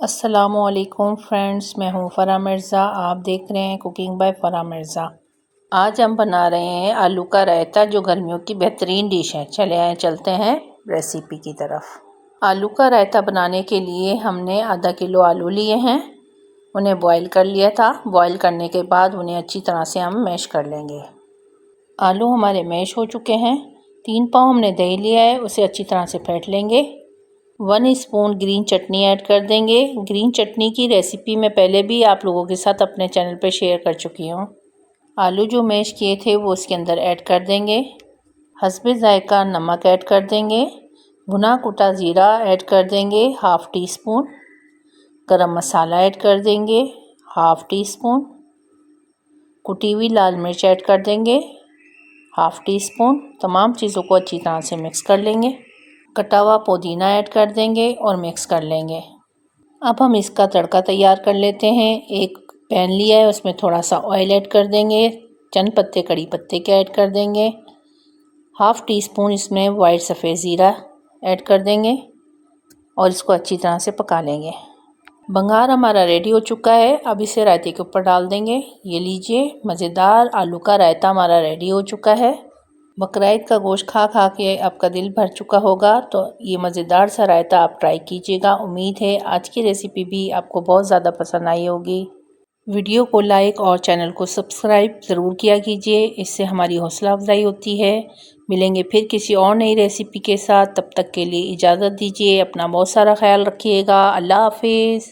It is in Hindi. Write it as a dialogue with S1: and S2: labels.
S1: अस्सलामुअलैकुम फ्रेंड्स, मैं हूँ फ़राह मिर्ज़ा। आप देख रहे हैं कुकिंग बाय फ़राह मिर्ज़ा। आज हम बना रहे हैं आलू का रायता, जो गर्मियों की बेहतरीन डिश है। चलते हैं रेसिपी की तरफ। आलू का रायता बनाने के लिए हमने आधा किलो आलू लिए हैं। उन्हें बॉईल कर लिया था। बॉईल करने के बाद उन्हें अच्छी तरह से हम मैश कर लेंगे। आलू हमारे मैश हो चुके हैं। 3 पाव हमने दही लिया है, उसे अच्छी तरह से फेंट लेंगे। 1 स्पून ग्रीन चटनी ऐड कर देंगे। ग्रीन चटनी की रेसिपी मैं पहले भी आप लोगों के साथ अपने चैनल पर शेयर कर चुकी हूँ। आलू जो मैश किए थे वो इसके अंदर ऐड कर देंगे। हस्बे ज़ायका नमक ऐड कर देंगे। भुना कुटा ज़ीरा ऐड कर देंगे ½ टी स्पून। गरम मसाला ऐड कर देंगे ½ टी स्पून। कुटी हुई लाल मिर्च ऐड कर देंगे ½ टी स्पून। तमाम चीज़ों को अच्छी तरह से मिक्स कर लेंगे। कटा हुआ पुदीना ऐड कर देंगे और मिक्स कर लेंगे। अब हम इसका तड़का तैयार कर लेते हैं। एक पैन लिया है, उसमें थोड़ा सा ऑयल ऐड कर देंगे। चंद पत्ते कड़ी पत्ते के ऐड कर देंगे। ½ टी स्पून इसमें वाइट सफ़ेद ज़ीरा ऐड कर देंगे और इसको अच्छी तरह से पका लेंगे। बघार हमारा रेडी हो चुका है। अब इसे रायते के ऊपर डाल देंगे। ये लीजिए, मज़ेदार आलू का रायता हमारा रेडी हो चुका है। बकरीद का गोश्त खा खा के आपका दिल भर चुका होगा, तो ये मज़ेदार सा रायता आप ट्राई कीजिएगा। उम्मीद है आज की रेसिपी भी आपको बहुत ज़्यादा पसंद आई होगी। वीडियो को लाइक और चैनल को सब्सक्राइब ज़रूर किया कीजिए, इससे हमारी हौसला अफजाई होती है। मिलेंगे फिर किसी और नई रेसिपी के साथ। तब तक के लिए इजाज़त दीजिए। अपना बहुत सारा ख्याल रखिएगा। अल्लाह हाफिज़।